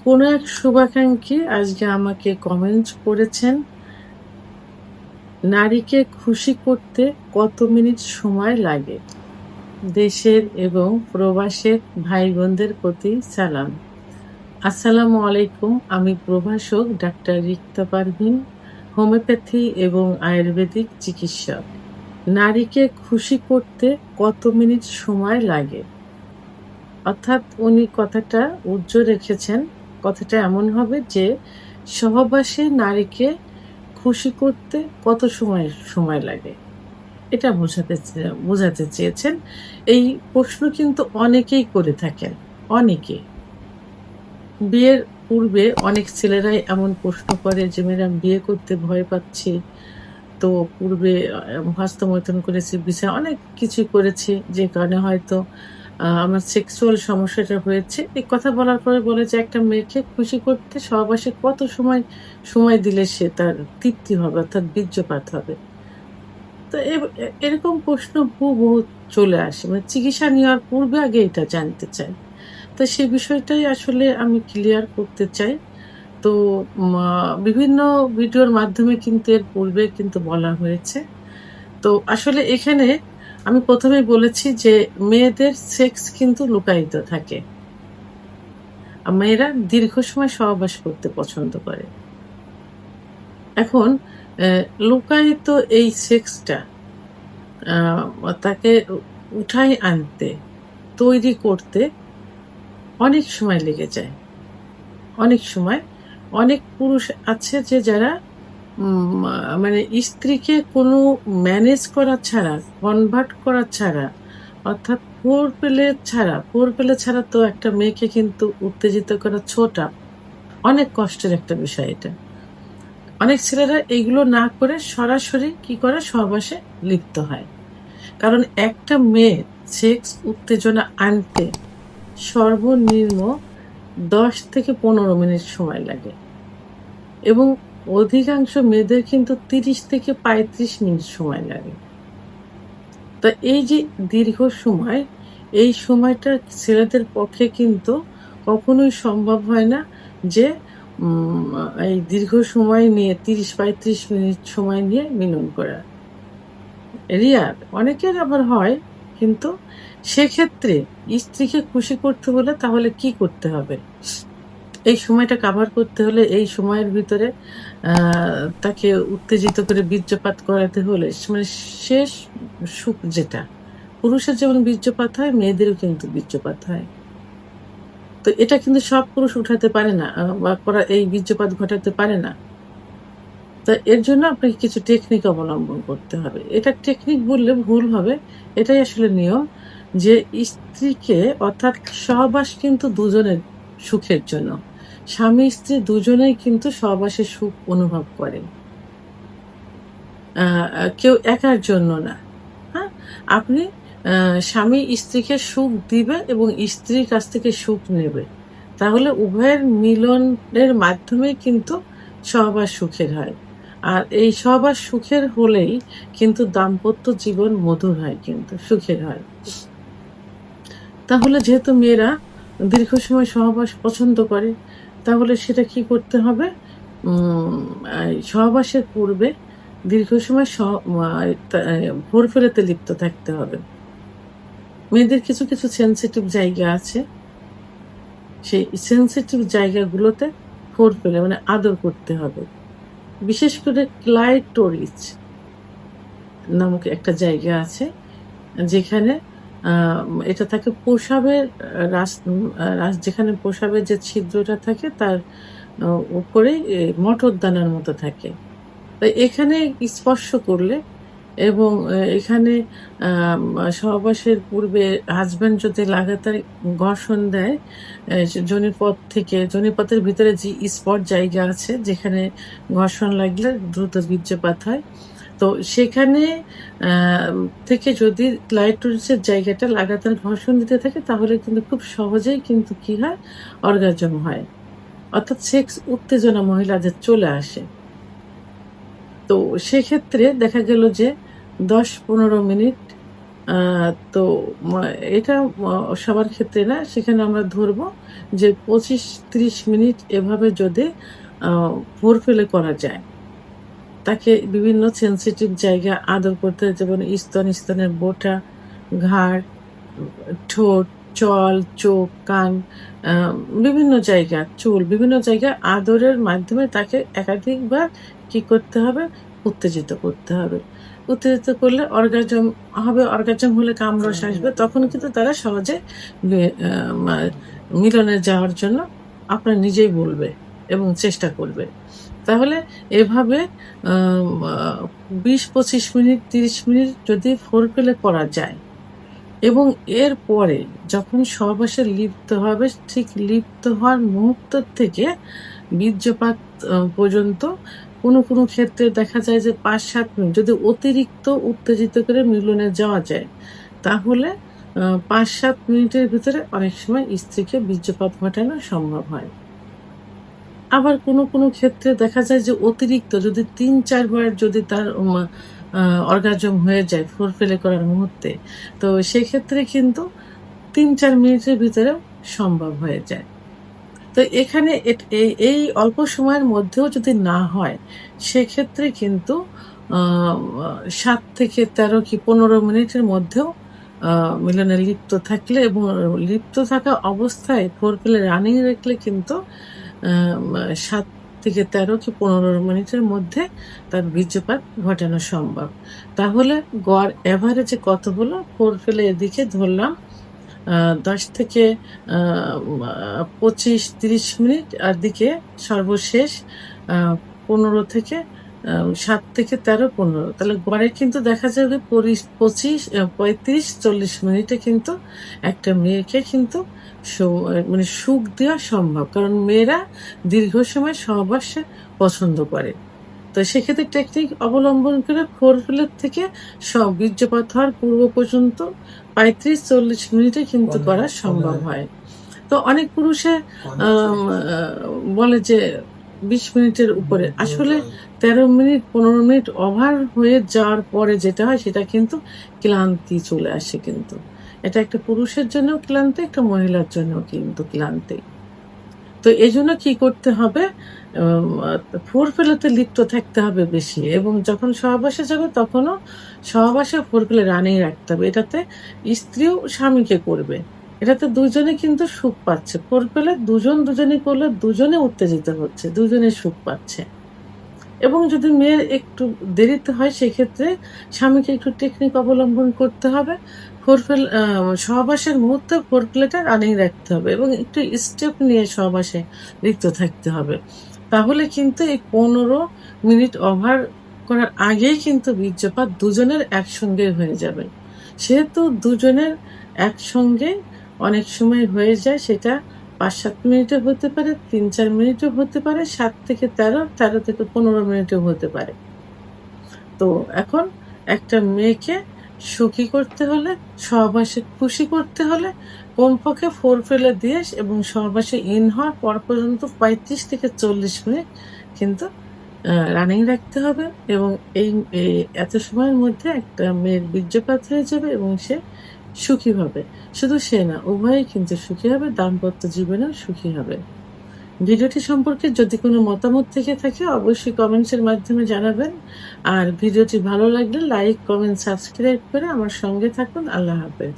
কোনো এক শুভাকাঙ্ক্ষী আজকে আমাকে কমেন্ট করেছেন, নারীকে খুশি করতে কত মিনিট সময় লাগে? দেশের এবং প্রবাসের ভাই বোনদের প্রতি সালাম। আসসালামু আলাইকুম। আমি প্রভাষক ডাক্তার রিক্তা পারভিন, হোমিওপ্যাথি এবং আয়ুর্বেদিক চিকিৎসক। নারীকে খুশি করতে কত মিনিট সময় লাগে? অর্থাৎ উনি কথাটা উজ্জ্ব রেখেছেন। কথাটা এমন হবে যে সহবাসে নারীকে খুশি করতে কত সময় লাগে? এটা বোঝাতে চেয়েছেন। এই প্রশ্ন কিন্তু অনেকেই করে থাকেন। অনেকে। বিয়ের পূর্বে অনেক ছেলেরাই এমন প্রশ্ন করে যে, "ম্যাডাম বিয়ে করতে ভয় পাচ্ছি। তো পূর্বে হস্তমৈথুন করেছি, অনেক কিছুই করেছি। যে কারণে হয়তো আমার সেক্সুয়াল সমস্যাটা হয়েছে।" এই কথা বলার পরে বলে যে, "একটা মেয়েকে খুশি করতে সহবাসে কত সময় দিলে সে তার তৃপ্তি হবে অর্থাৎ বীর্যপাত হবে?" তো এরকম প্রশ্ন হুবহু চলে আসে। মানে চিকিৎসা নেওয়ার পূর্বে আগে এটা জানতে চাই। তো সে বিষয়টাই আসলে আমি ক্লিয়ার করতে চাই। তো বিভিন্ন ভিডিওর মাধ্যমে কিন্তু এর পূর্বে কিন্তু বলা হয়েছে। তো আসলে এখানে আমি ১ম এই বলেছি যে মেয়েদের সেক্স কিন্তু লুকায়িত থাকে। মেয়েরা দীর্ঘ সময় সহবাস করতে পছন্দ করে। এখন অ্যা লুকায়িত এই সেক্সটা তাকে উঠায় আনতে, তৈরি করতে অনেক সময় লেগে যায়। অনেক সময় অনেক পুরুষ আছে যে যারা উম আ মানে স্ত্রীকে কোনো ম্যানেজ করা ছাড়া, কনভার্ট করা ছাড়া অর্থাৎ ফোর পেলে ছাড়া তো একটা মেয়েকে কিন্তু উত্তেজিত করা ছোটা অনেক কষ্টের একটা বিষয় এটা। অনেক ছেলেরা এইগুলো না করে সরাসরি কি করে? সহবাসে লিপ্ত হয়। কারণ একটা মেয়ের সেক্স উত্তেজনা আনতে সর্বনিম্ন ১০ থেকে ১৫ মিনিট সময় লাগে এবং অধিকাংশ মেয়েদের কিন্তু ৩০ থেকে ৩৫ মিনিট সময় লাগে। তো এই যে দীর্ঘ সময়, এই সময়টা ছেলেদের পক্ষে কিন্তু কখনোই সম্ভব হয় না যে এই দীর্ঘ সময় নিয়ে ৩০-৩৫ মিনিট সময় নিয়ে মিলন করা। রেয়ার। অনেকের আবার হয়। কিন্তু সেক্ষেত্রে স্ত্রীকে খুশি করতে হলে তাহলে কি করতে হবে? এই সময়টা কাভার করতে হলে এই সময়ের ভিতরে আ তাকে উত্তেজিত করে বীর্যপাত করাতে হলে মানে শেষ সুখ যেটা। পুরুষের যেমন বীর্যপাত হয়, মেয়েদেরও কিন্তু বীর্যপাত হয়। তো এটা কিন্তু সব পুরুষ উঠাতে পারে না বা এই বীর্যপাত ঘটাতে পারে না। তো এর জন্য আপনাকে কিছু টেকনিক অবলম্বন করতে হবে। এটা টেকনিক বললে ভুল হবে। এটাই আসলে নিয়ম যে স্ত্রীকে অর্থাৎ সহবাস কিন্তু দুজনের সুখের জন্য। স্বামী-স্ত্রী দুজনেই কিন্তু সহবাসের সুখ অনুভব করে। আ আ কেউ একার জন্য না। হ্যাঁ? আপনি স্বামী স্ত্রীকে সুখ দিবে এবং স্ত্রীর কাছ থেকে সুখ নেবে। তাহলে উভয়ের মিলনের মাধ্যমেই কিন্তু সহবাস সুখের হয়। আর এই সহবাস সুখের হলেই কিন্তু দাম্পত্য জীবন মধুর হয় কিন্তু, সুখের হয়। তাহলে যেহেতু মেয়েরা দীর্ঘ সময় সহবাস পছন্দ করে, তাহলে সেটা কি করতে হবে? উম এই সহবাসের পূর্বে দীর্ঘ সময় স মা তা ভোরফেলাতে লিপ্ত থাকতে হবে। মেয়েদের কিছু সেনসিটিভ জায়গা আছে। সেই সেনসিটিভ জায়গাগুলোতে ফোরপ্লে মানে আদর করতে হবে। বিশেষ করে ক্লাইটোরিস নামক একটা জায়গা আছে যেখানে আ এটা থাকে প্রসাবের যেখানে প্রসাবের যে ছিদ্রটা থাকে তার আ উপরেই মটরদানার মতো থাকে। তো এখানে স্পর্শ করলে এবং এখানে সহবাসের পূর্বে হাসব্যান্ড যদি লাগাতার ঘর্ষণ দেয়, যোনিপথের ভিতরে যে স্পট জায়গা আছে যেখানে ঘর্ষণ লাগলে দ্রুত বীর্যপাত হয়। তো সেখানে আ থেকে যদি ক্লাইটোরিসের জায়গাটা লাগাতার ঘর্ষণ দিতে থাকে তাহলে কিন্তু খুব সহজেই কিন্তু কি হয়? অর্গাজম হয়। অর্থাৎ সেক্স উত্তেজনা মহিলাদের চলে আসে। তো সেক্ষেত্রে দেখা গেল যে ১০-১৫ মিনিট তো এটা সবার ক্ষেত্রে না, সেখানে আমরা ধরবো যে 25-30 মিনিট এভাবে যদি ভোর ফেলে করা যায়, তাকে বিভিন্ন সেনসিটিভ জায়গা আদর করতে হয়, যেমন স্তনের বোঁটা, ঘাড়, ঠোঁট, চল, চোখ, কান, আ বিভিন্ন জায়গা, চুল, বিভিন্ন জায়গায় আদরের মাধ্যমে তাকে একাধিকবার কি করতে হবে? উত্তেজিত করতে হবে। উত্তেজিত করলে অর্গাজম হবে, অর্গাজম হলে কামরস আসবে। তখন কিন্তু তারা সহজে বে আ মা মিলনে যাওয়ার জন্য আপনার নিজেই বলবে এবং চেষ্টা করবে। তাহলে এভাবে আম আ ২০-২৫ মিনিট, ৩০ মিনিট যদি ফোরপ্লে করা যায় এবং এরপরে যখন সহবাসে লিপ্ত হবে, ঠিক লিপ্ত হওয়ার মুহূর্ত থেকে বীর্যপাত পর্যন্ত কোনো ক্ষেত্রে দেখা যায় যে ৫-৭ মিনিট যদি অতিরিক্ত উত্তেজিত করে মিলনে যাওয়া যায়, তাহলে ৫-৭ মিনিটের ভিতরে অনেক সময় স্ত্রীকে বীর্যপাত ঘটানো সম্ভব হয়। আবার কোনো ক্ষেত্রে দেখা যায় যে অতিরিক্ত যদি ৩-৪ বার যদি তার আ অর্গাজম হয়ে যায় ফোরপ্লে করার মুহূর্তে, তো সেক্ষেত্রে কিন্তু ৩-৪ মিনিটের ভিতরেও সম্ভব হয়ে যায়। তো এখানে এই অল্প সময়ের মধ্যেও যদি না হয়, সেক্ষেত্রে কিন্তু আ ৭ থেকে ১৩ কি ১৫ মিনিটের মধ্যেও আ মিলনে লিপ্ত থাকলে এবং লিপ্ত থাকা অবস্থায় ফোরপ্লে রানিং রাখলে কিন্তু ৭ থেকে ১৩ কি ১৫ মিনিটের মধ্যে তার বীর্যপাত ঘটানো সম্ভব। তাহলে গড় এভারেজে কত হলো? ফোরপ্লে এদিকে ধরলাম আ ১০ থেকে আ মা ২৫-৩০ মিনিট, আর দিকে সর্বশেষ আ ১৫ থেকে ৭ থেকে ১৩, ১৫। তাহলে গড়ে কিন্তু দেখা যাবে ৩৫-৪০ মিনিটে কিন্তু একটা মেয়েকে কিন্তু মানে সুখ দেওয়া সম্ভব। কারণ মেয়েরা দীর্ঘ সময় সহবাসে পছন্দ করে। তো সেক্ষেত্রে টেকনিক অবলম্বন করে ফোরপ্লের থেকে বীর্যপাত হওয়ার পূর্ব পর্যন্ত ৩৫-৪০ মিনিটে কিন্তু করা সম্ভব হয়। তো অনেক পুরুষে আম আ বলে যে ২০ মিনিটের উপরে। আসলে ১৩ মিনিট ১৫ মিনিট ওভার হয়ে যাওয়ার পরে যেটা হয় সেটা কিন্তু ক্লান্তি চলে আসে কিন্তু। এটা একটা পুরুষের জন্যও ক্লান্তি, একটা মহিলার জন্যও কিন্তু ক্লান্তি। তো এজন্য কি করতে হবে? আম আ ফোরপ্লেতে লিপ্ত থাকতে হবে বেশি এবং যখন সহবাসে যাবে তখনও সহবাসে ফোরপ্লে রানিং রাখতে হবে। এটাতে স্ত্রীও স্বামীকে করবে। এটাতে দুজনে কিন্তু সুখ পাচ্ছে। ফোরপ্লে দুজনে করলে দুজনে উত্তেজিত হচ্ছে, দুজনে সুখ পাচ্ছে। এবং যদি মেয়ের একটু দেরিতে হয় সেক্ষেত্রে স্বামীকে একটু টেকনিক অবলম্বন করতে হবে। সহবাসের মুহূর্তে ফোরপ্লেটা রানিং রাখতে হবে এবং একটু স্টেপ নিয়ে সহবাসে লিপ্ত থাকতে হবে। তাহলে কিন্তু এই ১৫ মিনিট ওভার করার আগেই কিন্তু বীর্যপাত দুজনের একসঙ্গে হয়ে যাবে। সেহেতু দুজনের একসঙ্গে অনেক সময় হয়ে যায়, সেটা ৫-৭ মিনিটও হতে পারে, ৩-৪ মিনিটও হতে পারে, ৭ থেকে ১৩, ১৩ থেকে ১৫ মিনিটও হতে পারে। তো এখন একটা মেয়েকে সুখী করতে হলে, সহবাসে খুশি করতে হলে কমপক্ষে ফোরপ্লে দিয়ে এবং সহবাসে ইন হওয়ার পর পর্যন্ত ৩৫ থেকে ৪০ মিনিট কিন্তু রানিং রাখতে হবে এবং এই এত সময়ের মধ্যে একটা মেয়ের বীর্যপাত হয়ে যাবে এবং সে সুখী হবে। শুধু সে না, উভয়েই কিন্তু সুখী হবে, দাম্পত্য জীবনেও সুখী হবে। ভিডিওটি সম্পর্কে যদি কোনো মতামত থেকে থাকে অবশ্যই কমেন্টসের মাধ্যমে জানাবেন। আর ভিডিওটি ভালো লাগলে লাইক, কমেন্ট, সাবস্ক্রাইব করে আমার সঙ্গে থাকুন। আল্লাহ হাফেজ।